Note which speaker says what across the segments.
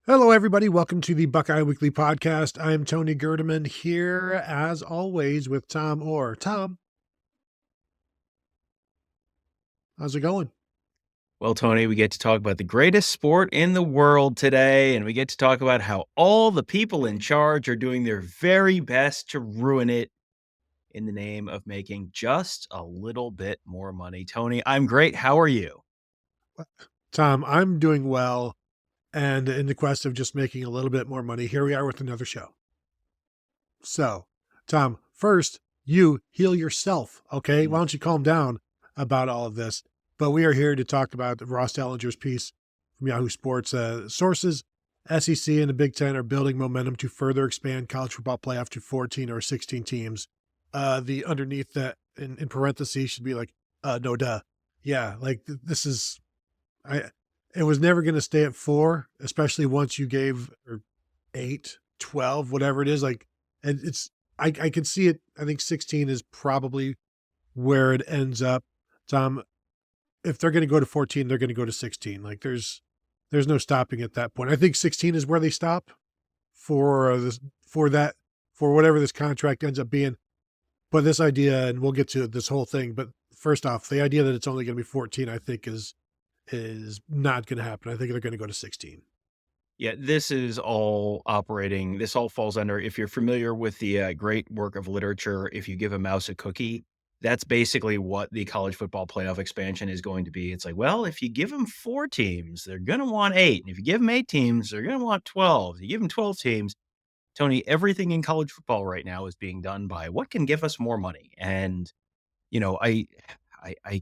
Speaker 1: Hello, everybody. Welcome to the Buckeye Weekly Podcast. I'm Tony Gerdeman here, as always, with Tom Orr. Tom, how's it going?
Speaker 2: Well, Tony, we get to talk about the greatest sport in the world today, and we get to talk about how all the people in charge are doing their very best to ruin it in the name of making just a little bit more money. Tony, I'm great. How are you?
Speaker 1: Tom, I'm doing well, and in the quest of just making a little bit more money, here we are with another show. So, Tom, first, you heal yourself, okay? Why don't you calm down about all of this? But we are here to talk about Ross Dellenger's piece from Yahoo Sports. Sources, SEC and the Big Ten are building momentum to further expand college football playoff to 14 or 16 teams. The underneath that in parentheses should be like, no duh. Yeah, like this is, it was never going to stay at 4, especially once you gave or 8, 12, whatever it is. Like, and I can see it. I think 16 is probably where it ends up. Tom, if they're going to go to 14, they're going to go to 16. Like there's no stopping at that point. I think 16 is where they stop for this, for whatever this contract ends up being. But this idea, and we'll get to this whole thing, but first off, the idea that it's only going to be 14, I think is not going to happen. I think they're going to go to 16.
Speaker 2: Yeah, this is all operating. This all falls under, if you're familiar with the great work of literature, if you give a mouse a cookie, that's basically what the college football playoff expansion is going to be. It's like, well, if you give them 4 teams, they're going to want 8. And if you give them 8 teams, they're going to want 12. If you give them 12 teams, Tony, everything in college football right now is being done by what can give us more money. And, you know, I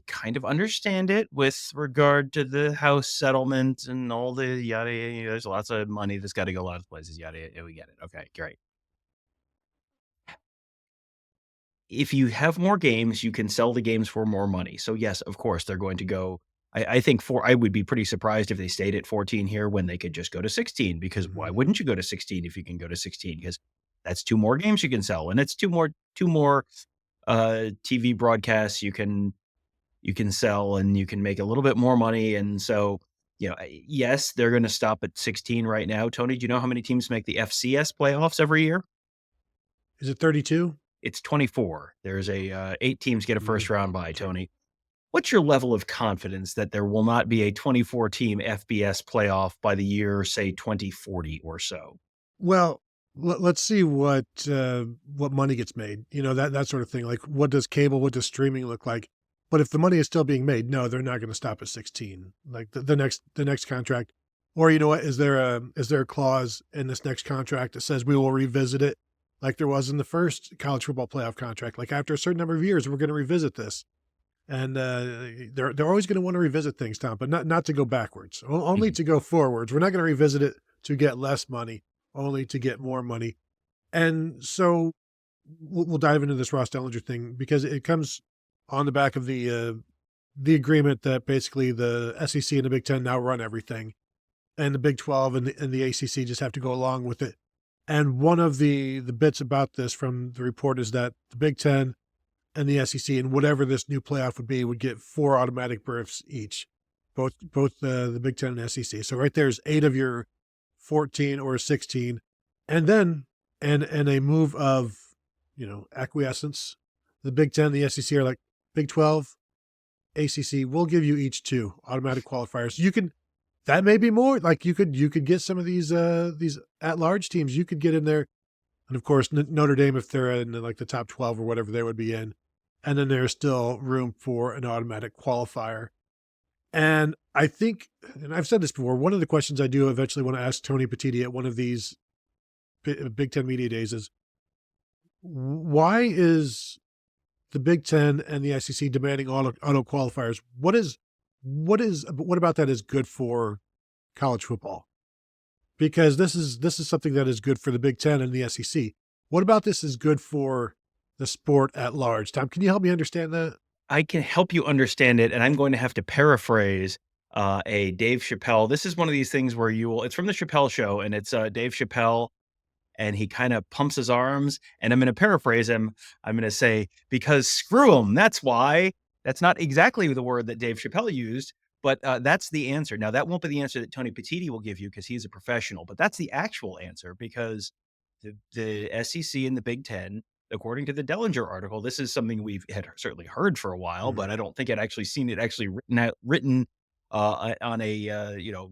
Speaker 2: kind of understand it with regard to the house settlement and all the yada, yada. There's lots of money that's got to go a lot of places. Yada, yada. We get it. Okay, great. If you have more games, you can sell the games for more money. So yes, of course, they're going to go. I think I would be pretty surprised if they stayed at 14 here when they could just go to 16, because why wouldn't you go to 16 if you can go to 16? Because that's 2 more games you can sell, and it's two more TV broadcasts you can sell, and you can make a little bit more money. And so, yes, they're going to stop at 16 right now. Tony, do you know how many teams make the FCS playoffs every year?
Speaker 1: Is it 32?
Speaker 2: It's 24. There's 8 teams get a first round bye, Tony. What's your level of confidence that there will not be a 24 team FBS playoff by the year, say 2040 or so?
Speaker 1: Well, let's see what money gets made. You know, that sort of thing. Like, what does cable, what does streaming look like? But if the money is still being made, no, they're not going to stop at 16. Like the next contract, or you know what? Is there a clause in this next contract that says we will revisit it, like there was in the first college football playoff contract? Like after a certain number of years, we're going to revisit this, and they're always going to want to revisit things, Tom, but not to go backwards, only to go forwards. We're not going to revisit it to get less money, only to get more money. And so we'll dive into this Ross Dellenger thing because it comes on the back of the agreement that basically the SEC and the Big Ten now run everything, and the Big 12 and the ACC just have to go along with it. And one of the bits about this from the report is that the Big Ten and the SEC and whatever this new playoff would be would get 4 automatic berths each, both the Big Ten and SEC. So right there's 8 of your 14 or 16, and then and a move of acquiescence. The Big Ten, the SEC are like, Big 12, ACC, we'll give you each 2 automatic qualifiers. You can, that may be more. Like you could get some of these at-large teams. You could get in there, and of course Notre Dame if they're in like the top 12 or whatever they would be in, and then there's still room for an automatic qualifier. And I think, and I've said this before, one of the questions I do eventually want to ask Tony Petitti at one of these Big Ten Media Days is, why is the Big Ten and the SEC demanding auto qualifiers? What about that is good for college football? Because this is something that is good for the Big Ten and the SEC. What about this is good for the sport at large? Tom, can you help me understand that?
Speaker 2: I can help you understand it, and I'm going to have to paraphrase a Dave Chappelle. This is one of these things where it's from the Chappelle Show, and it's Dave Chappelle, and he kind of pumps his arms, and I'm going to paraphrase him. I'm going to say, because screw them, that's why. That's not exactly the word that Dave Chappelle used, But that's the answer. Now, that won't be the answer that Tony Petitti will give you because he's a professional, but that's the actual answer because the SEC and the Big Ten, according to the Dellenger article, this is something we've had certainly heard for a while,
Speaker 1: Mhm.
Speaker 2: but I don't think I'd actually seen it actually written on a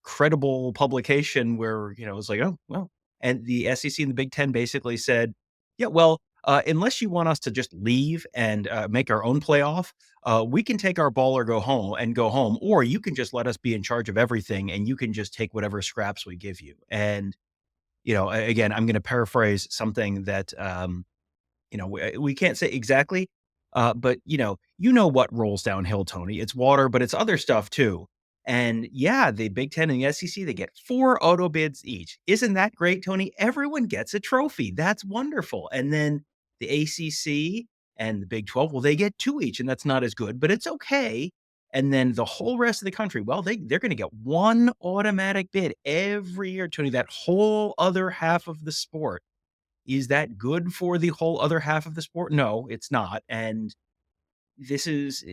Speaker 2: credible publication where it's like, oh well, and the SEC and the Big Ten basically said, yeah, well, unless you want us to just leave and make our own playoff, we can take our ball or go home, or you can just let us be in charge of everything and you can just take whatever scraps we give you. And, again, I'm going to paraphrase something that, we can't say exactly, but what rolls downhill, Tony. It's water, but it's other stuff too. And yeah, the Big Ten and the SEC, they get 4 auto bids each. Isn't that great, Tony? Everyone gets a trophy. That's wonderful. And then the ACC and the Big 12, well, they get 2 each, and that's not as good, but it's okay. And then the whole rest of the country, well, they're going to get 1 automatic bid every year, Tony. That whole other half of the sport, is that good for the whole other half of the sport? No, it's not. And this is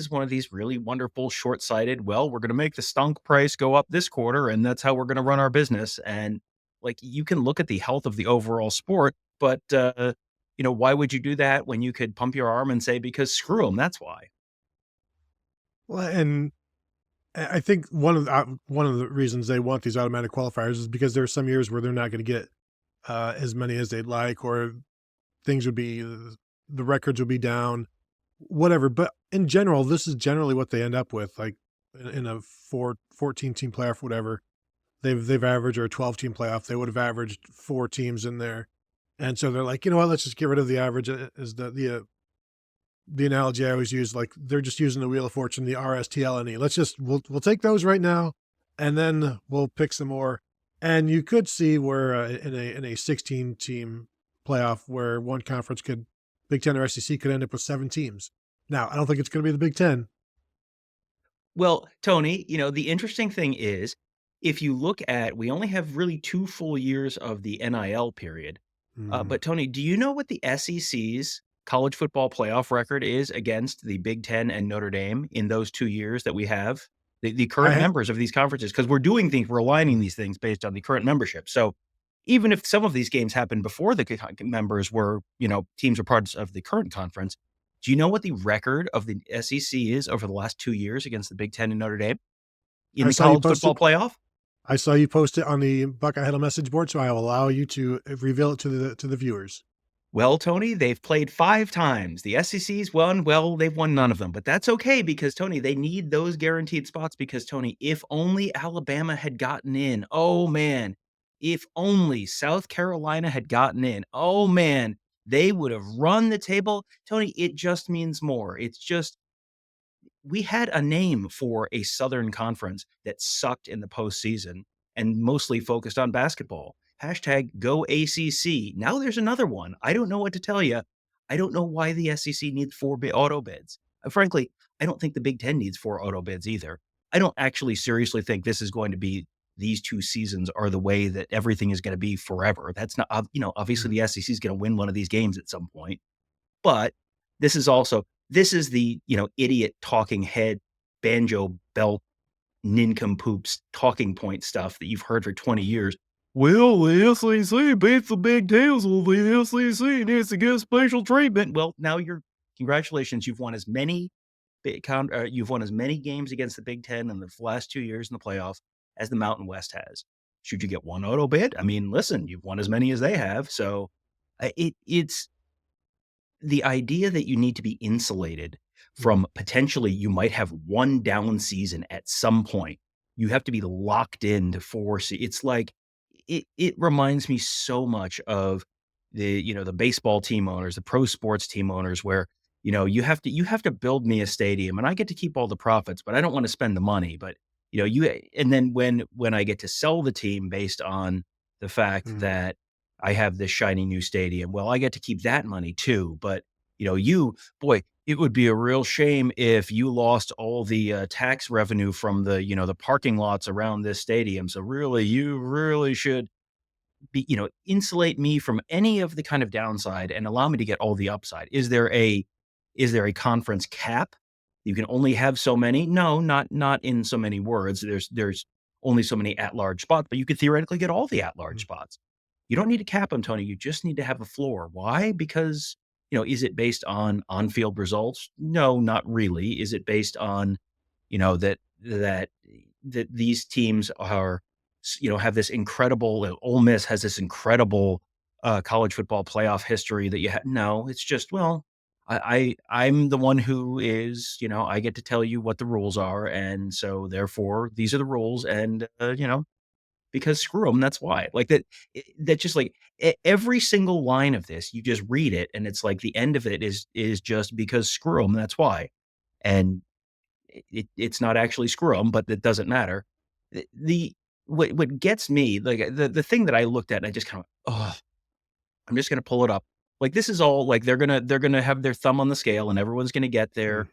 Speaker 2: one of these really wonderful short-sighted, well, we're going to make the stunk price go up this quarter and that's how we're going to run our business. And like, you can look at the health of the overall sport, but why would you do that when you could pump your arm and say, because screw them, that's why.
Speaker 1: Well, and I think one of the reasons they want these automatic qualifiers is because there are some years where they're not going to get as many as they'd like, or things would be the records would be down, whatever. But in general, this is generally what they end up with, like in a 14 team playoff, whatever. They've averaged, or a 12 team playoff, they would have averaged 4 teams in there. And so they're like, you know what, let's just get rid of the average. Is the analogy I always use, like they're just using the Wheel of Fortune, the RSTLNE. We'll take those right now, and then we'll pick some more. And you could see where in a 16 team playoff, where one conference could, Big Ten or SEC, could end up with 7 teams. Now, I don't think it's going to be the Big Ten.
Speaker 2: Well, Tony, the interesting thing is, if you look at, we only have really 2 full years of the NIL period.
Speaker 1: Mhm.
Speaker 2: But Tony, do you know what the SEC's college football playoff record is against the Big Ten and Notre Dame in those 2 years that we have? The
Speaker 1: I
Speaker 2: current
Speaker 1: ha-
Speaker 2: members of these conferences, because we're aligning these things based on the current membership. So even if some of these games happened before the members were, teams were parts of the current conference, do you know what the record of the SEC is over the last 2 years against the Big Ten and Notre Dame in
Speaker 1: I
Speaker 2: the
Speaker 1: saw you
Speaker 2: college
Speaker 1: post it.
Speaker 2: football playoff?
Speaker 1: I saw you post it on the Buckeye Huddle message board, so I will allow you to reveal it to the viewers.
Speaker 2: Well, Tony, they've played 5 times. The SEC's won, well, they've won none of them, but that's okay because, Tony, they need those guaranteed spots because, Tony, if only Alabama had gotten in, oh, man. If only South Carolina had gotten in, oh, man, they would have run the table. Tony, it just means more. It's just, we had a name for a Southern Conference that sucked in the postseason and mostly focused on basketball. Hashtag go ACC. Now there's another one. I don't know what to tell you. I don't know why the SEC needs 4 auto bids. Frankly, I don't think the Big Ten needs 4 auto bids either. I don't actually seriously think this is going to be, these 2 seasons are the way that everything is going to be forever. That's not, obviously
Speaker 1: Mhm.
Speaker 2: the SEC is going to win one of these games at some point. But this is the, idiot talking head, banjo belt, nincompoops talking point stuff that you've heard for 20 years. Well, the SEC beats the Big Ten, so the SEC needs to get special treatment. Well, now congratulations, you've won as many you've won as many games against the Big Ten in the last 2 years in the playoffs as the Mountain West has. Should you get one auto bid? I mean, listen, you've won as many as they have, so it's the idea that you need to be insulated
Speaker 1: Mhm.
Speaker 2: from, potentially you might have one down season at some point. You have to be locked in to force it. It's like, it reminds me so much of the baseball team owners, the pro sports team owners, where you have to build me a stadium and I get to keep all the profits, but I don't want to spend the money. But and then when I get to sell the team based on the fact
Speaker 1: Mhm.
Speaker 2: that I have this shiny new stadium, well, I get to keep that money too. But boy, it would be a real shame if you lost all the tax revenue from the parking lots around this stadium. So really, you really should insulate me from any of the kind of downside and allow me to get all the upside. Is there a conference cap? You can only have so many. No, not in so many words. There's only so many at-large spots, but you could theoretically get all the at-large spots. You don't need to cap them, Tony. You just need to have a floor. Why? Because, is it based on on-field results? No, not really. Is it based on, that these teams are, have this incredible, Ole Miss has this incredible college football playoff history that you have? No, it's just, well, I'm the one who is, I get to tell you what the rules are. And so therefore these are the rules. And, because screw them, that's why. Like that just like every single line of this, you just read it and it's like the end of it is just because screw them, that's why. And it's not actually screw them, but it doesn't matter. What gets me, like the thing that I looked at and I just kind of, I'm just going to pull it up. Like this is all like they're going to have their thumb on the scale and everyone's going to get their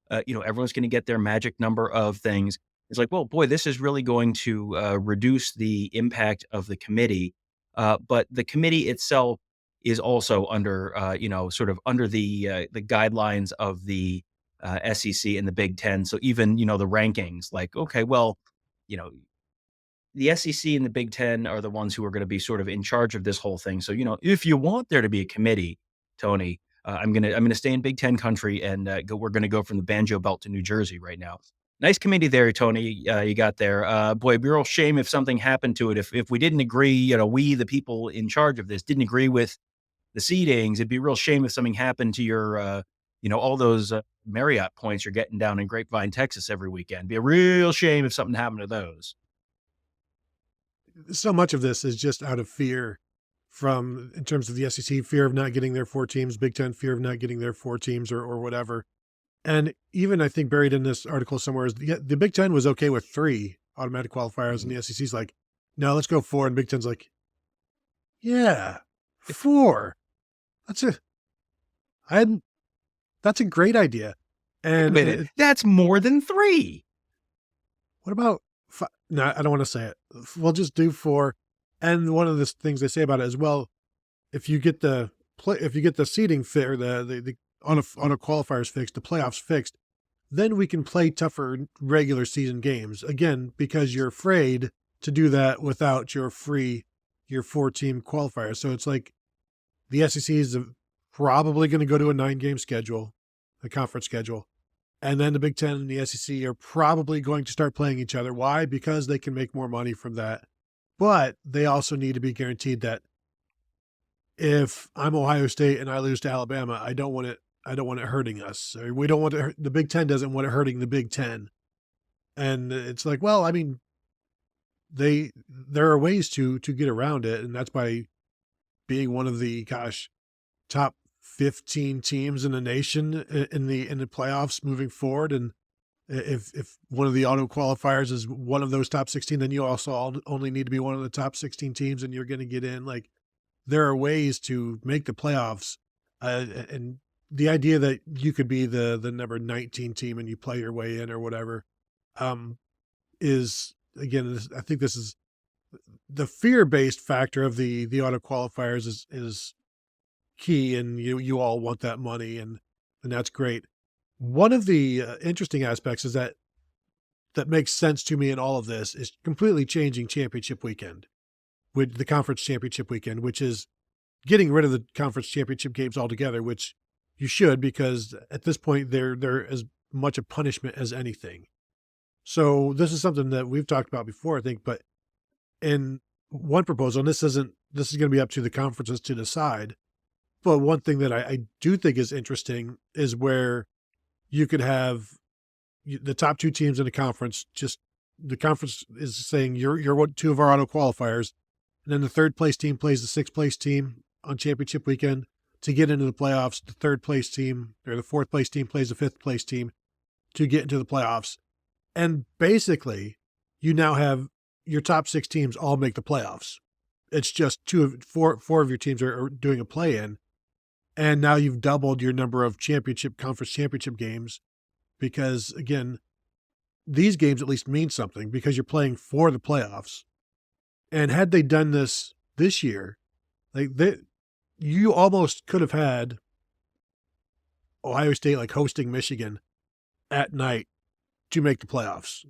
Speaker 2: everyone's going to get their magic number of things. It's like, well, boy, this is really going to reduce the impact of the committee. But the committee itself is also under, sort of under the guidelines of the SEC and the Big Ten. So even, the rankings, like, okay, well, the SEC and the Big Ten are the ones who are going to be sort of in charge of this whole thing. So, if you want there to be a committee, Tony, I'm gonna stay in Big Ten country and we're gonna go from the Banjo Belt to New Jersey right now. Nice committee there, Tony. You got there. Boy, it'd be a real shame if something happened to it. If we didn't agree, we the people in charge of this didn't agree with the seedings. It'd be a real shame if something happened to your, all those Marriott points you're getting down in Grapevine, Texas every weekend. It'd be a real shame if something happened to those.
Speaker 1: So much of this is just out of fear in terms of the SEC, fear of not getting their 4 teams, Big Ten, fear of not getting their 4 teams or whatever. And even I think buried in this article somewhere is the Big Ten was okay with 3 automatic qualifiers and the SEC's like, no, let's go 4. And Big Ten's like, yeah, 4. That's a great idea. And
Speaker 2: that's more than 3.
Speaker 1: What about 5? No, I don't want to say it. We'll just do 4. And one of the things they say about it as well, if you get the seeding fit or the on a qualifiers fixed, the playoffs fixed, then we can play tougher regular season games again, because you're afraid to do that without your 4-team qualifier. So it's like the SEC is probably going to go to a 9-game schedule, a conference schedule. And then the Big Ten and the SEC are probably going to start playing each other. Why? Because they can make more money from that. But they also need to be guaranteed that if I'm Ohio State and I lose to Alabama, I don't want it hurting us. Or we don't want it. The Big Ten doesn't want it hurting the Big Ten. And it's like, well, I mean, there are ways to get around it, and that's by being one of the top 15 teams in the nation in the playoffs moving forward. And if one of the auto qualifiers is one of those top 16, then you also only need to be one of the top 16 teams and you're going to get in. Like, there are ways to make the playoffs. And the idea that you could be the number 19 team and you play your way in or whatever, is, again, I think this is the fear-based factor of the auto qualifiers is key, and you all want that money, and that's great. One of the interesting aspects is that makes sense to me in all of this is completely changing championship weekend with the conference championship weekend, which is getting rid of the conference championship games altogether, which you should, because at this point they're as much a punishment as anything. So this is something that we've talked about before, I think, but in one proposal, and this is going to be up to the conferences to decide. But one thing that I do think is interesting is where you could have the top 2 teams in the conference. Just the conference is saying you're 2 of our auto qualifiers, and then the 3rd place team plays the 6th place team on championship weekend to get into the playoffs. The 3rd place team or the 4th place team plays the 5th place team to get into the playoffs. And basically, you now have your top 6 teams all make the playoffs. It's just 4 of your teams are doing a play-in. And now you've doubled your number of conference championship games, because, again, these games at least mean something because you're playing for the playoffs. And had they done this year, you almost could have had Ohio State hosting Michigan at night to make the playoffs.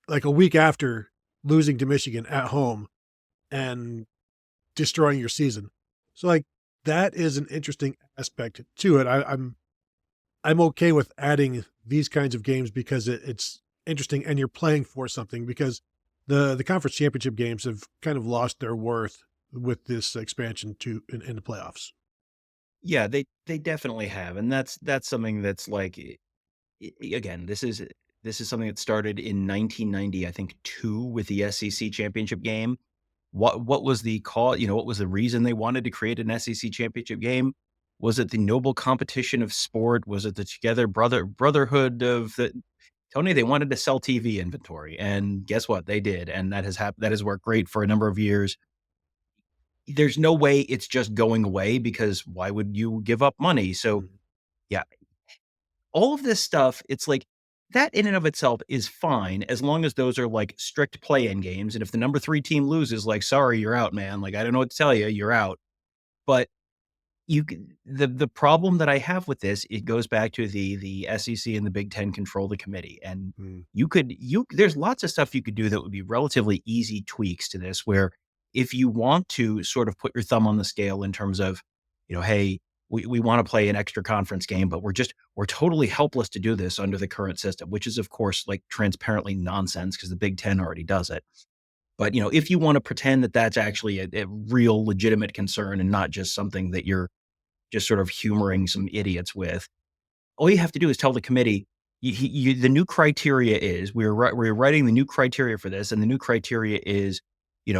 Speaker 1: Like a week after losing to Michigan at home and destroying your season. So, like, that is an interesting aspect to it. I'm okay with adding these kinds of games because it's interesting and you're playing for something because the conference championship games have kind of lost their worth with this expansion to in the playoffs.
Speaker 2: Yeah, they definitely have, and that's something that's like again, this is something that started in 1990, I think 2 with the SEC championship game. What was the call? You know, what was the reason they wanted to create an SEC championship game? Was it the noble competition of sport? Was it the together brotherhood of the Tony? They wanted to sell TV inventory, and guess what? They did, and that has happened. That has worked great for a number of years. There's no way it's just going away because why would you give up money? So
Speaker 1: Mhm.
Speaker 2: yeah, all of this stuff, it's like that in and of itself is fine as long as those are like strict play-in games. And if the number 3 team loses, like, sorry, you're out, man. Like, I don't know what to tell you, you're out. But the problem that I have with this, it goes back to the SEC and the Big Ten control the committee. And
Speaker 1: Mm.
Speaker 2: you there's lots of stuff you could do that would be relatively easy tweaks to this, where if you want to sort of put your thumb on the scale in terms of, hey, we want to play an extra conference game, but we're totally helpless to do this under the current system, which is of course like transparently nonsense because the Big Ten already does it. But if you want to pretend that that's actually a real legitimate concern and not just something that you're just sort of humoring some idiots with. All you have to do is tell the committee, the new criteria is we're writing the new criteria for this, and the new criteria is,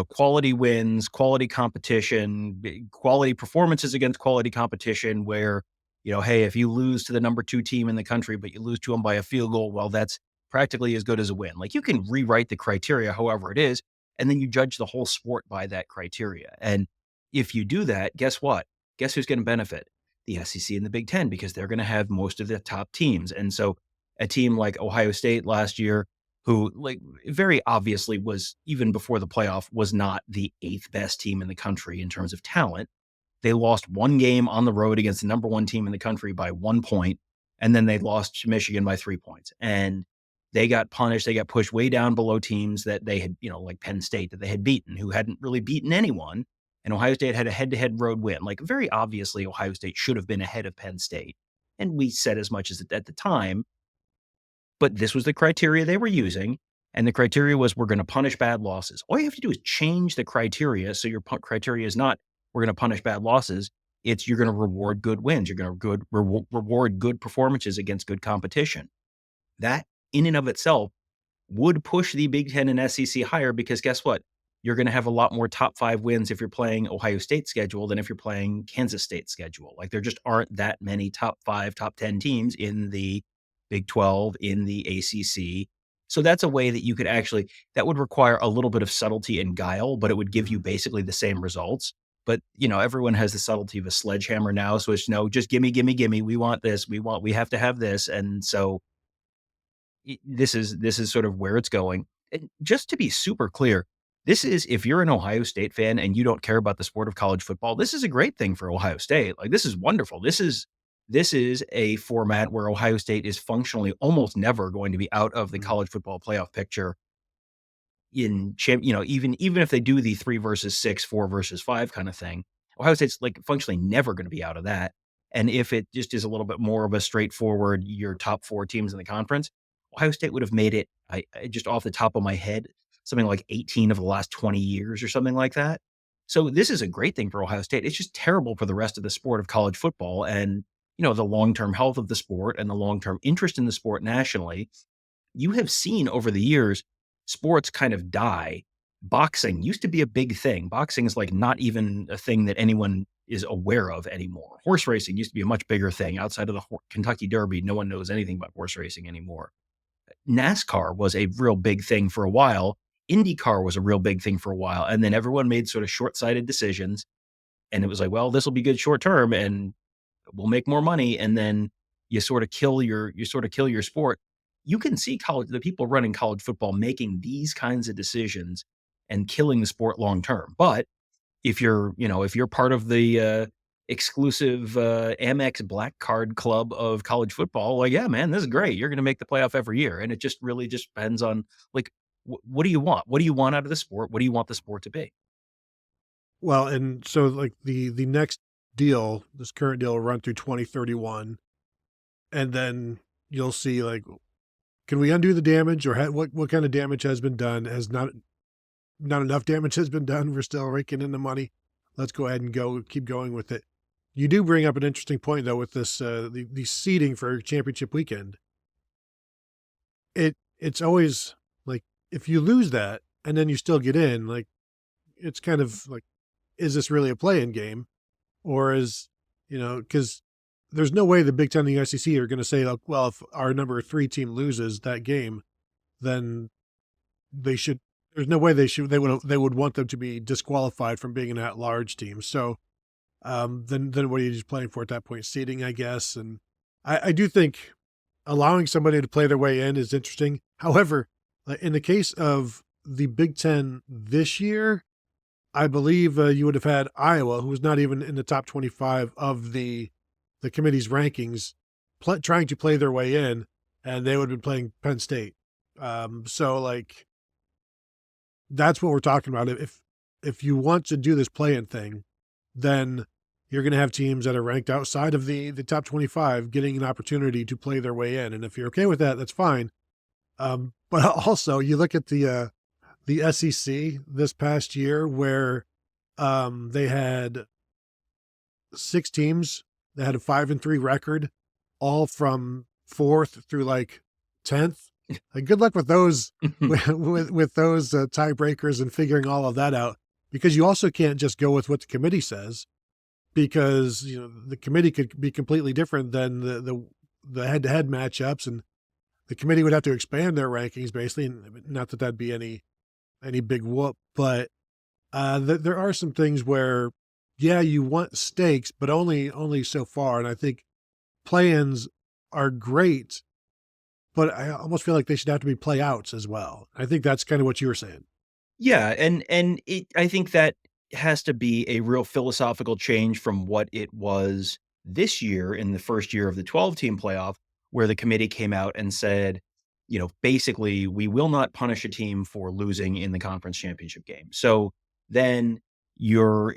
Speaker 2: quality wins, quality competition, quality performances against quality competition. Where, hey, if you lose to the number 2 team in the country, but you lose to them by a field goal, well, that's practically as good as a win. Like you can rewrite the criteria however it is, and then you judge the whole sport by that criteria. And if you do that, guess what? Guess who's going to benefit? The SEC and the Big Ten, because they're going to have most of the top teams. And so a team like Ohio State last year, who like very obviously was even before the playoff was not the 8th best team in the country in terms of talent. They lost one game on the road against the number 1 team in the country by 1 point, and then they lost to Michigan by 3 points. And they got punished. They got pushed way down below teams that they had, like Penn State that they had beaten, who hadn't really beaten anyone. And Ohio State had a head-to-head road win. Like very obviously, Ohio State should have been ahead of Penn State. And we said as much as at the time, but this was the criteria they were using. And the criteria was we're going to punish bad losses. All you have to do is change the criteria. So your criteria is not we're going to punish bad losses. It's you're going to reward good wins. You're going to reward good performances against good competition. That in and of itself would push the Big Ten and SEC higher because guess what? You're going to have a lot more top 5 wins if you're playing Ohio State schedule than if you're playing Kansas State schedule. Like there just aren't that many top 5, top 10 teams in the Big 12, in the ACC. So that's a way that you could actually, that would require a little bit of subtlety and guile, but it would give you
Speaker 1: Mhm.
Speaker 2: basically the same results. But, everyone has the subtlety of a sledgehammer now. So it's no, just gimme, gimme, gimme. We want this. We have to have this. And so this is sort of where it's going. And just to be super clear, this is if you're an Ohio State fan and you don't care about the sport of college football, this is a great thing for Ohio State. Like this is wonderful. This is a format where Ohio State is functionally almost never going to be out of the
Speaker 1: Mhm.
Speaker 2: college football playoff picture even if they do the 3 versus 6, 4 versus 5 kind of thing. Ohio State's like functionally never going to be out of that. And if it just is a little bit more of a straightforward, your top 4 teams in the conference, Ohio State would have made it, I just off the top of my head, something like 18 of the last 20 years or something like that. So this is a great thing for Ohio State. It's just terrible for the rest of the sport of college football and, the long-term health of the sport and the long-term interest in the sport nationally. You have seen over the years sports kind of die. Boxing used to be a big thing. Boxing is like not even a thing that anyone is aware of anymore. Horse racing used to be a much bigger thing outside of the Kentucky Derby. No one knows anything about horse racing anymore. NASCAR was a real big thing for a while. IndyCar was a real big thing for a while. And then everyone made sort of short sighted decisions. And it was like, well, this will be good short term and we'll make more money. And then you sort of kill your sport. You can see the people running college football making these kinds of decisions and killing the sport long term. But if you're part of exclusive Amex Black Card Club of college football, like, yeah, man, this is great. You're going to make the playoff every year. And it just really just depends on like, what do you want? What do you want out of the sport? What do you want the sport to be?
Speaker 1: Well, and so like the next deal, this current deal will run through 2031, and then you'll see like, can we undo the damage, or what kind of damage has been done? Has not enough damage has been done. We're still raking in the money. Let's go ahead and keep going with it. You do bring up an interesting point though with this the seeding for championship weekend. It's always like, if you lose that and then you still get in, like, it's kind of like, is this really a play-in game, or is, because there's no way the Big Ten and the SEC are going to say, like, well, if our number 3 team loses that game, then they should. There's no way they would want them to be disqualified from being an at-large team. So then what are you just playing for at that point? Seeding, I guess. And I do think allowing somebody to play their way in is interesting. However, in the case of the Big Ten this year, I believe you would have had Iowa, who was not even in the top 25 of the committee's rankings, trying to play their way in, and they would have been playing Penn State. So like, that's what we're talking about. If you want to do this play-in thing, then you're going to have teams that are ranked outside of the top 25 getting an opportunity to play their way in. And if you're okay with that, that's fine. But also you look at the SEC this past year, where they had 6 teams that had a 5-3 record, all from 4th through like 10th. Like, good luck with those with those tiebreakers and figuring all of that out, because you also can't just go with what the committee says, because the committee could be completely different than the head-to-head matchups, and the committee would have to expand their rankings basically. And not that that'd be any big whoop, but there are some things where, yeah, you want stakes, but only so far. And I think play-ins are great, but I almost feel like they should have to be play-outs as well. I think that's kind of what you were saying.
Speaker 2: Yeah, I think that has to be a real philosophical change from what it was this year in the first year of the 12-team playoff, where the committee came out and said, basically, we will not punish a team for losing in the conference championship game. So then you're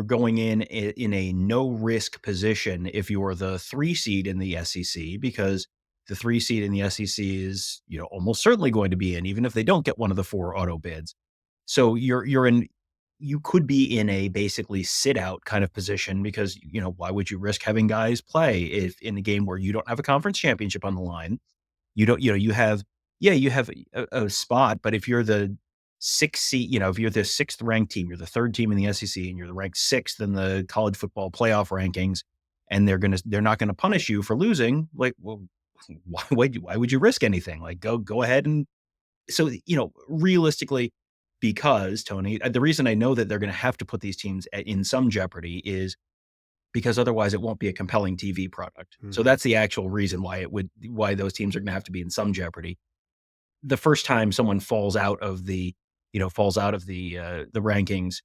Speaker 2: going in a no risk position if you're the 3 seed in the SEC, because the 3 seed in the SEC is, almost certainly going to be in, even if they don't get one of the 4 auto bids. So you could be in a basically sit out kind of position, because, why would you risk having guys play if in a game where you don't have a conference championship on the line? You don't, you have a spot, but if you're the 6th seed, if you're the 6th ranked team, you're the 3rd team in the SEC, and you're the ranked 6th in the college football playoff rankings, and they're not going to punish you for losing. Like, well, why would you risk anything? Like, go ahead. And so, realistically, because Tony, the reason I know that they're going to have to put these teams in some jeopardy is because otherwise it won't be a compelling TV product. So that's the actual reason why those teams are going to have to be in some jeopardy. The first time someone falls out of the rankings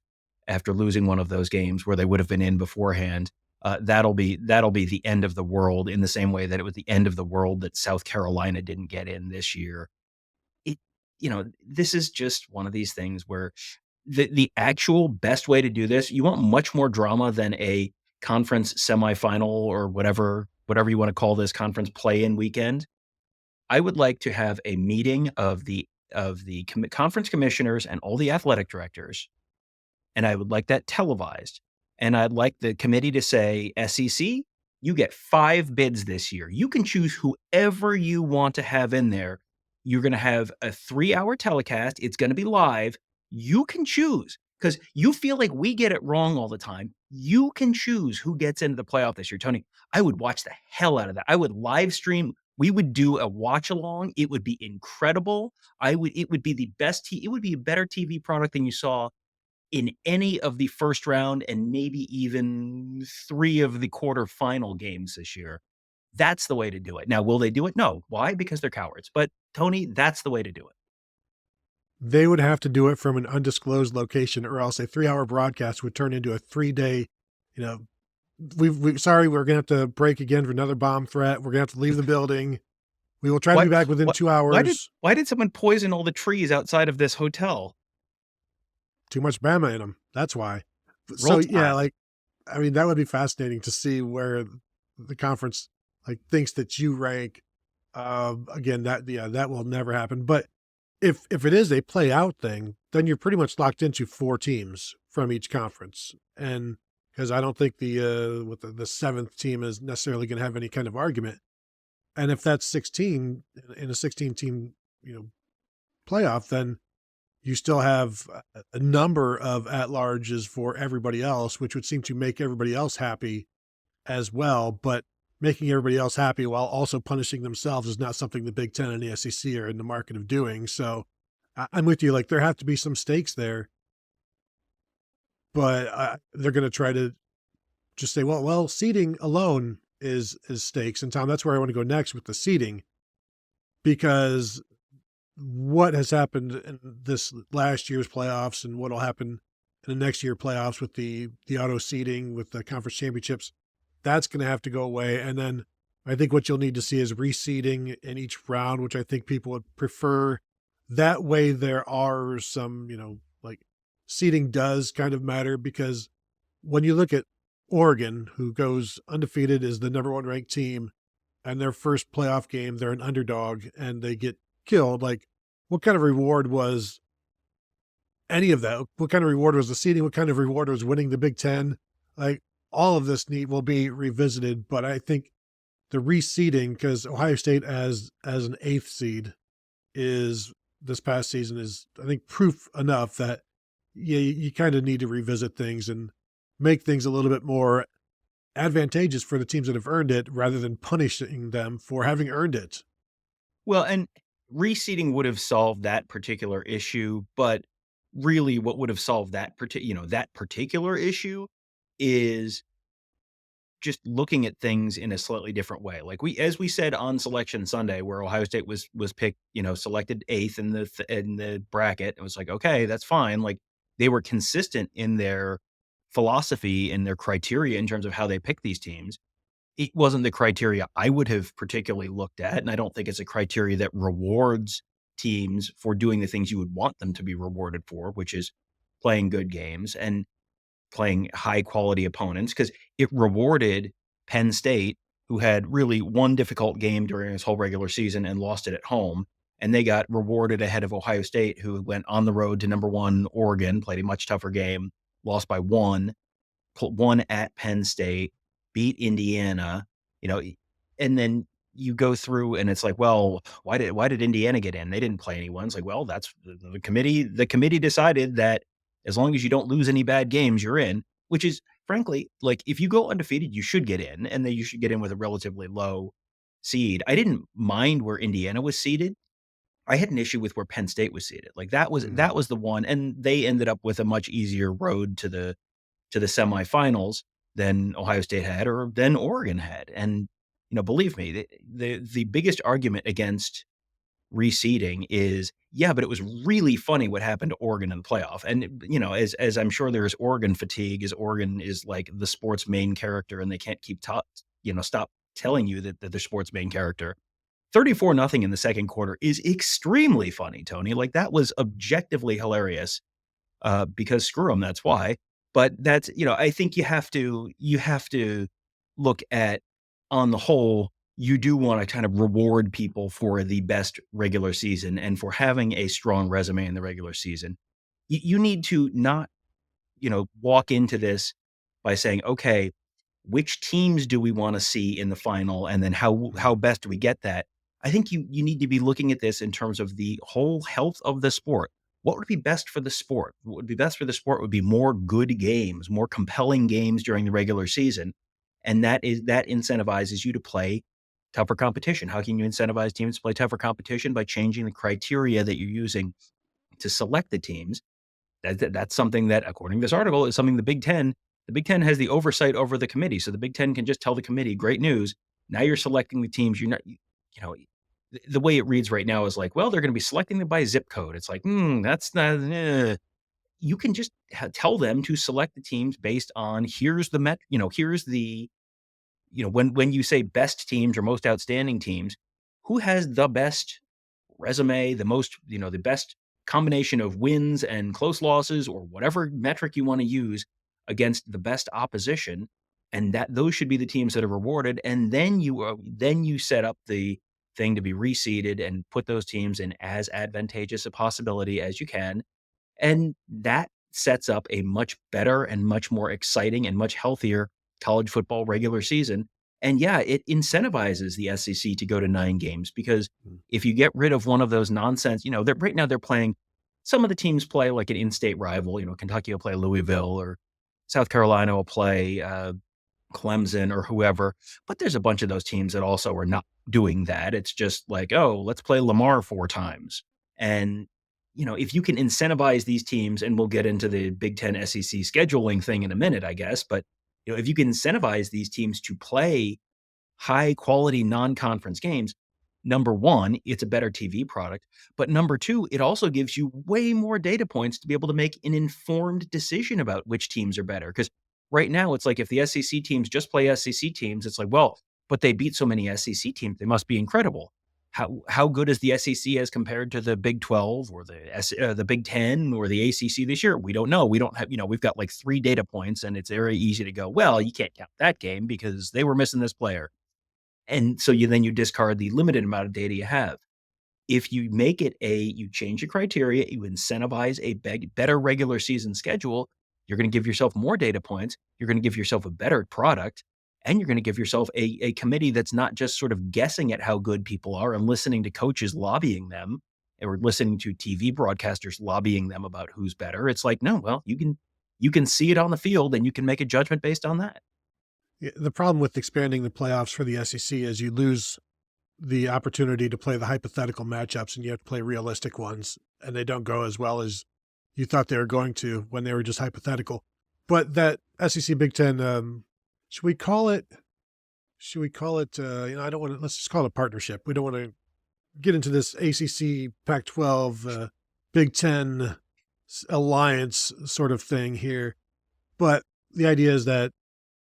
Speaker 2: after losing one of those games where they would have been in beforehand, that'll be the end of the world, in the same way that it was the end of the world that South Carolina didn't get in this year. This is just one of these things where the actual best way to do this, you want much more drama than a conference semifinal or whatever you want to call this, conference play-in weekend. I would like to have a meeting of the conference commissioners and all the athletic directors, and I would like that televised. And I'd like the committee to say, SEC, you get 5 bids this year. You can choose whoever you want to have in there. You're going to have a 3-hour telecast. It's going to be live. You can choose, because you feel like we get it wrong all the time. You can choose who gets into the playoff this year. Tony, I would watch the hell out of that. I would live stream. We would do a watch along. It would be incredible. It would be the best. It would be a better TV product than you saw in any of the first round, and maybe even 3 of the quarterfinal games this year. That's the way to do it. Now, will they do it? No. Why? Because they're cowards. But Tony, that's the way to do it.
Speaker 1: They would have to do it from an undisclosed location, or else a 3-hour broadcast would turn into a 3-day, sorry, we're going to have to break again for another bomb threat. We're going to have to leave the building. We will try to
Speaker 2: What
Speaker 1: be back within
Speaker 2: what
Speaker 1: 2 hours.
Speaker 2: why did someone poison all the trees outside of this hotel?
Speaker 1: Too much Bama in them. That's why. So
Speaker 2: Roll
Speaker 1: yeah,
Speaker 2: Tide.
Speaker 1: like, I mean, that would be fascinating to see where the conference like thinks that you rank. Again, that will never happen. But if it is a play out thing, then you're pretty much locked into 4 teams from each conference, and because I don't think with the seventh team is necessarily going to have any kind of argument. And if that's 16 in a 16 team, playoff, then you still have a number of at larges for everybody else, which would seem to make everybody else happy as well. But making everybody else happy while also punishing themselves is not something the Big Ten and the SEC are in the market of doing. So I'm with you. Like, there have to be some stakes there, but they're going to try to just say, well, seeding alone is stakes. And Tom, that's where I want to go next with the seeding, because what has happened in this last year's playoffs and what will happen in the next year playoffs with the auto seeding with the conference championships, that's going to have to go away. And then I think what you'll need to see is reseeding in each round, which I think people would prefer. That way there are some, like, seeding does kind of matter, because when you look at Oregon, who goes undefeated, is the number 1 ranked team, and their first playoff game, they're an underdog and they get killed. Like, what kind of reward was any of that? What kind of reward was the seeding? What kind of reward was winning the Big Ten? Like, all of this will be revisited, but I think the reseeding, because Ohio State as an 8th seed is this past season is, I think, proof enough that you kind of need to revisit things and make things a little bit more advantageous for the teams that have earned it, rather than punishing them for having earned it.
Speaker 2: Well, and reseeding would have solved that particular issue, but really what would have solved that particular issue is just looking at things in a slightly different way. Like, as we said on Selection Sunday, where Ohio State was picked, selected 8th in the bracket, it was like, okay, that's fine. Like, they were consistent in their philosophy and their criteria in terms of how they pick these teams. It wasn't the criteria I would have particularly looked at, and I don't think it's a criteria that rewards teams for doing the things you would want them to be rewarded for, which is playing good games and playing high quality opponents, because it rewarded Penn State, who had really one difficult game during his whole regular season and lost it at home. And they got rewarded ahead of Ohio State, who went on the road to number 1 Oregon, played a much tougher game, lost by 1, won at Penn State, beat Indiana, and then you go through and it's like, well, why did Indiana get in? They didn't play anyone. It's like, well, that's the committee. The committee decided that as long as you don't lose any bad games, you're in, which is, frankly, like, if you go undefeated, you should get in, and then you should get in with a relatively low seed. I didn't mind where Indiana was seated. I had an issue with where Penn State was seated. Like, that was the one, and they ended up with a much easier road to the semifinals than Ohio State had, or than Oregon had. And, believe me, the biggest argument against reseeding is, yeah, but it was really funny what happened to Oregon in the playoff. And, as I'm sure there's Oregon fatigue, as Oregon is like the sport's main character and they can't stop telling you that they're sport's main character. 34-0 in the second quarter is extremely funny, Tony. Like, that was objectively hilarious, because screw them, that's why. But that's, I think you have to look at, on the whole, you do want to kind of reward people for the best regular season and for having a strong resume in the regular season. You need to not, walk into this by saying, okay, which teams do we want to see in the final? And then how best do we get that? I think you need to be looking at this in terms of the whole health of the sport. What would be best for the sport? What would be best for the sport would be more good games, more compelling games during the regular season. And that incentivizes you to play tougher competition. How can you incentivize teams to play tougher competition? By changing the criteria that you're using to select the teams. That's something that, according to this article, is something the Big Ten has the oversight over the committee. So the Big Ten can just tell the committee, great news. Now you're selecting the teams. You're not, the way it reads right now is like, well, they're going to be selecting them by zip code. It's like, that's not, you can just tell them to select the teams based on here's the when you say best teams or most outstanding teams, who has the best resume, the most, the best combination of wins and close losses or whatever metric you want to use against the best opposition. And that those should be the teams that are rewarded. And then you set up the thing to be reseeded and put those teams in as advantageous a possibility as you can. And that sets up a much better and much more exciting and much healthier college football regular season. And yeah, it incentivizes the SEC to go to 9 games because
Speaker 1: Mm.
Speaker 2: if you get rid of one of those nonsense, right now they're playing, some of the teams play like an in-state rival. Kentucky will play Louisville, or South Carolina will play Clemson or whoever. But there's a bunch of those teams that also are not doing that. It's just like, oh, let's play Lamar 4 times. And, if you can incentivize these teams, and we'll get into the Big Ten SEC scheduling thing in a minute, I guess. But, if you can incentivize these teams to play high quality non-conference games, number one, it's a better TV product. But number two, it also gives you way more data points to be able to make an informed decision about which teams are better. Because right now, it's like if the SEC teams just play SEC teams, it's like, well, but they beat so many SEC teams, they must be incredible. How good is the SEC as compared to the Big 12 or the Big 10 or the ACC this year? We don't know. We don't have, we've got like 3 data points, and it's very easy to go, well, you can't count that game because they were missing this player. And so you discard the limited amount of data you have. If you make it you change the criteria, you incentivize a better regular season schedule, you're going to give yourself more data points, you're going to give yourself a better product, and you're going to give yourself a committee that's not just sort of guessing at how good people are and listening to coaches lobbying them, or listening to TV broadcasters lobbying them about who's better. It's like, no, well, you can see it on the field and you can make a judgment based on that.
Speaker 1: Yeah, the problem with expanding the playoffs for the SEC is you lose the opportunity to play the hypothetical matchups, and you have to play realistic ones, and they don't go as well as you thought they were going to when they were just hypothetical. But that SEC Big Ten, should we call it? Should we call it? I don't want to. Let's just call it a partnership. We don't want to get into this ACC Pac-12 Big Ten alliance sort of thing here. But the idea is that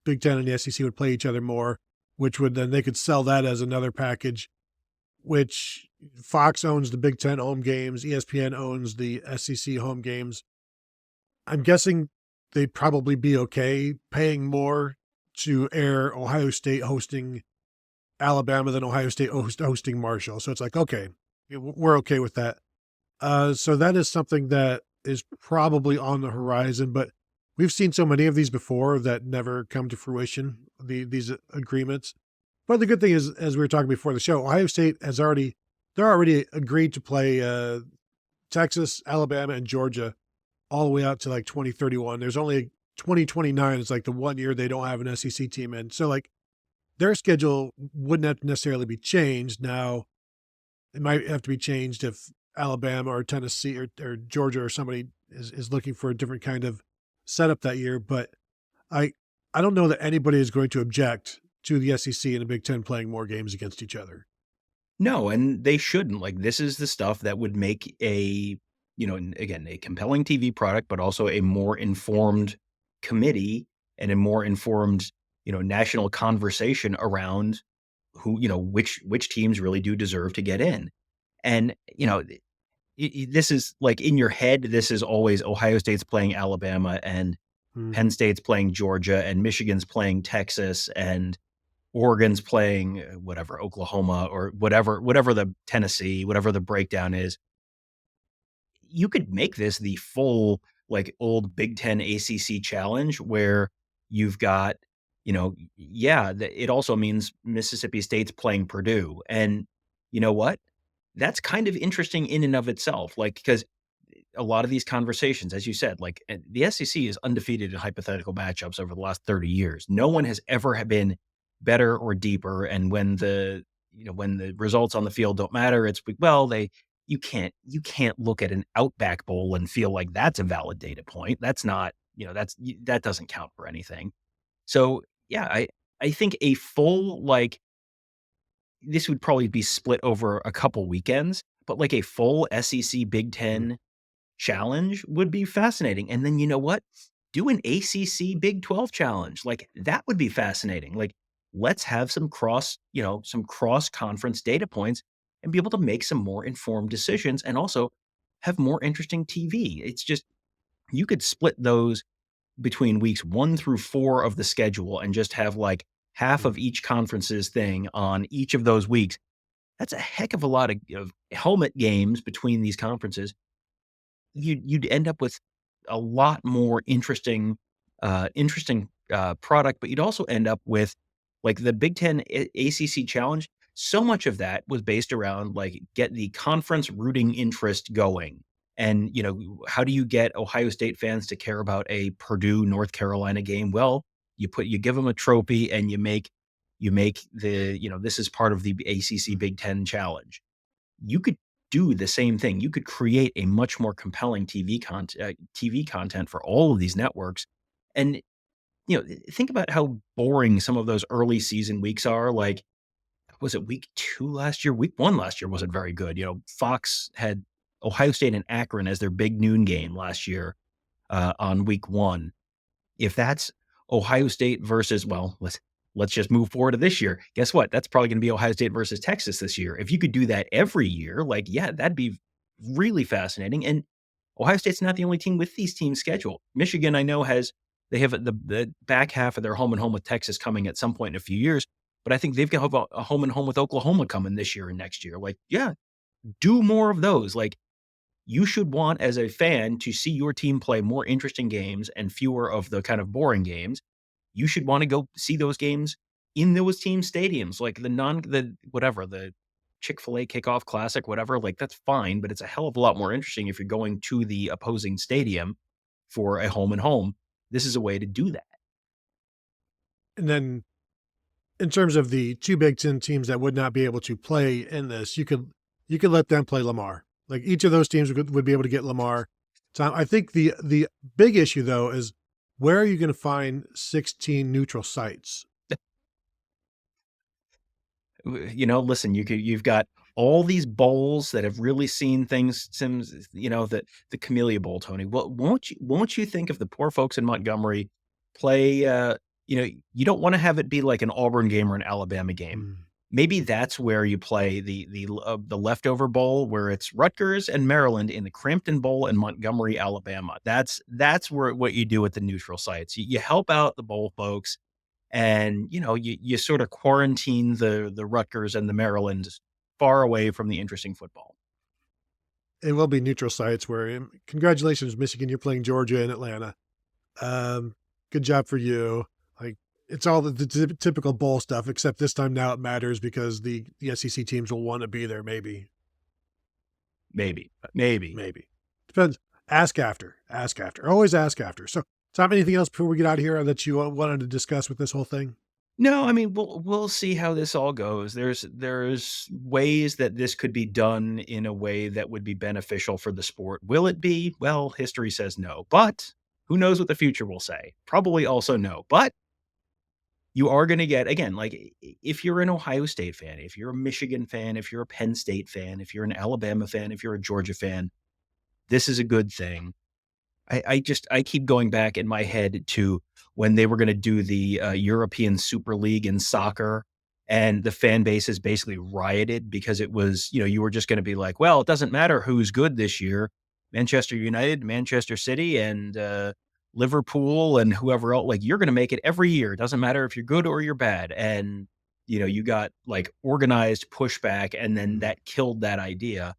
Speaker 1: Big Ten and the SEC would play each other more, which would then they could sell that as another package, which Fox owns the Big Ten home games, ESPN owns the SEC home games. I'm guessing they'd probably be okay paying more to air Ohio State hosting Alabama than Ohio State hosting Marshall. So it's like, okay, we're okay with that. So that is something that is probably on the horizon, but we've seen so many of these before that never come to fruition, these agreements. But the good thing is, as we were talking before the show, Ohio State they're already agreed to play Texas, Alabama, and Georgia all the way out to like 2031. There's only 2029 is like the 1 year they don't have an SEC team in. So like their schedule wouldn't have to necessarily be changed. Now it might have to be changed if Alabama or Tennessee or Georgia or somebody is looking for a different kind of setup that year. But I don't know that anybody is going to object to the SEC and the Big Ten playing more games against each other.
Speaker 2: No, and they shouldn't. Like, this is the stuff that would make again, a compelling TV product, but also a more informed committee and a more informed, national conversation around which teams really do deserve to get in. And, this is like in your head, this is always Ohio State's playing Alabama and Penn State's playing Georgia and Michigan's playing Texas and Oregon's playing whatever, Oklahoma or whatever the Tennessee, whatever the breakdown is. You could make this the full, like, old Big Ten ACC challenge where you've got, it also means Mississippi State's playing Purdue. And you know what? That's kind of interesting in and of itself. Like, because a lot of these conversations, as you said, like the SEC is undefeated in hypothetical matchups over the last 30 years. No one has ever been better or deeper. And when the results on the field don't matter, it's, well, you can't look at an Outback Bowl and feel like that's a valid data point. That's not, that doesn't count for anything. So yeah, I think a full, like, this would probably be split over a couple weekends, but like a full SEC Big Ten challenge would be fascinating. And then you know what? Do an ACC Big 12 challenge. Like that would be fascinating. Like let's have some some cross conference data points and be able to make some more informed decisions and also have more interesting TV. It's just you could split those between weeks 1 through 4 of the schedule and just have like half of each conference's thing on each of those weeks. That's a heck of a lot of helmet games between these conferences. You'd end up with a lot more interesting product, but you'd also end up with like the Big Ten ACC Challenge. So much of that was based around like get the conference rooting interest going. And, how do you get Ohio State fans to care about a Purdue North Carolina game? Well, you give them a trophy and you make this is part of the ACC Big Ten Challenge. You could do the same thing. You could create a much more compelling TV content for all of these networks. And, think about how boring some of those early season weeks are. Like, was it week 2 last year? Week 1 last year wasn't very good. Fox had Ohio State and Akron as their big noon game last year on week 1. If that's Ohio State versus, well, let's just move forward to this year. Guess what? That's probably going to be Ohio State versus Texas this year. If you could do that every year, like, yeah, that'd be really fascinating. And Ohio State's not the only team with these teams scheduled. Michigan, I know, they have the back half of their home and home with Texas coming at some point in a few years, but I think they've got a home and home with Oklahoma coming this year and next year. Like, yeah, do more of those. Like, you should want as a fan to see your team play more interesting games and fewer of the kind of boring games. You should want to go see those games in those team stadiums, like the Chick-fil-A kickoff classic, whatever, like that's fine, but it's a hell of a lot more interesting if you're going to the opposing stadium for a home and home. This is a way to do that.
Speaker 1: And then in terms of the 2 Big Ten teams that would not be able to play in this, you could let them play Lamar. Like each of those teams would be able to get Lamar time. I think the big issue though is where are you going to find 16 neutral sites?
Speaker 2: Listen, you've got all these bowls that have really seen things, the Camellia Bowl, Tony. Well, won't you think of the poor folks in Montgomery play, you don't want to have it be like an Auburn game or an Alabama game. Maybe that's where you play the leftover bowl where it's Rutgers and Maryland in the Crampton Bowl in Montgomery, Alabama. That's what you do at the neutral sites. You help out the bowl folks and, you sort of quarantine the Rutgers and the Maryland far away from the interesting football.
Speaker 1: It will be neutral sites where, congratulations, Michigan, you're playing Georgia in Atlanta. Good job for you. Like, it's all the typical bowl stuff, except this time now it matters because the SEC teams will want to be there, maybe.
Speaker 2: Maybe.
Speaker 1: Depends. Ask after. Always ask after. So, Tom, anything else before we get out of here that you wanted to discuss with this whole thing?
Speaker 2: No, I mean, we'll see how this all goes. There's ways that this could be done in a way that would be beneficial for the sport. Will it be? Well, history says no, but who knows what the future will say? Probably also no, but you are going to get, again, like if you're an Ohio State fan, if you're a Michigan fan, if you're a Penn State fan, if you're an Alabama fan, if you're a Georgia fan, this is a good thing. I keep going back in my head to when they were going to do the European Super League in soccer, and the fan bases basically rioted because it was, you were just going to be like, well, it doesn't matter who's good this year. Manchester United, Manchester City, and Liverpool and whoever else, like you're going to make it every year. It doesn't matter if you're good or you're bad. And, you got like organized pushback, and then that killed that idea.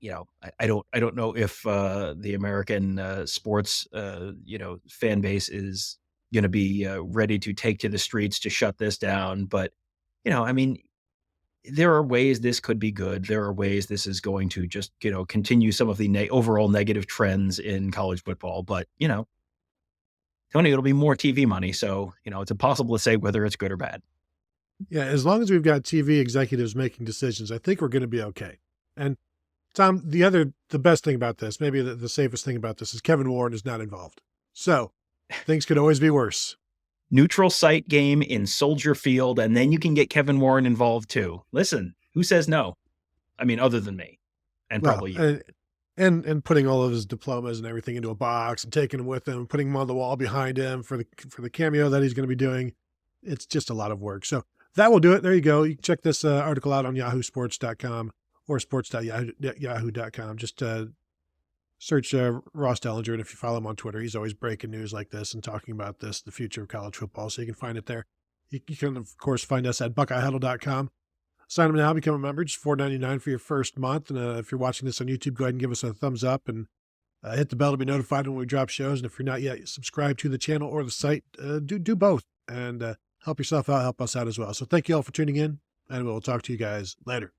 Speaker 2: I don't know if the American sports, fan base is going to be ready to take to the streets to shut this down. But, I mean, there are ways this could be good. There are ways this is going to just, continue some of the overall negative trends in college football. But, Tony, it'll be more TV money. So, it's impossible to say whether it's good or bad.
Speaker 1: Yeah, as long as we've got TV executives making decisions, I think we're going to be okay. And Tom, the best thing about this, maybe the safest thing about this is Kevin Warren is not involved. So things could always be worse.
Speaker 2: Neutral site game in Soldier Field, and then you can get Kevin Warren involved too. Listen, who says no? I mean, other than me and probably you.
Speaker 1: and putting all of his diplomas and everything into a box and taking them with him, putting them on the wall behind him for the cameo that he's going to be doing. It's just a lot of work. So that will do it. There you go. You can check this article out on yahoosports.com or sports.yahoo.com. Just search Ross Dellenger, and if you follow him on Twitter, he's always breaking news like this and talking about this, the future of college football, so you can find it there. You can, of course, find us at BuckeyeHuddle.com. Sign up now, become a member. Just $4.99 for your first month. And if you're watching this on YouTube, go ahead and give us a thumbs up and hit the bell to be notified when we drop shows. And if you're not yet subscribed to the channel or the site, do both and help yourself out, help us out as well. So thank you all for tuning in, and we'll talk to you guys later.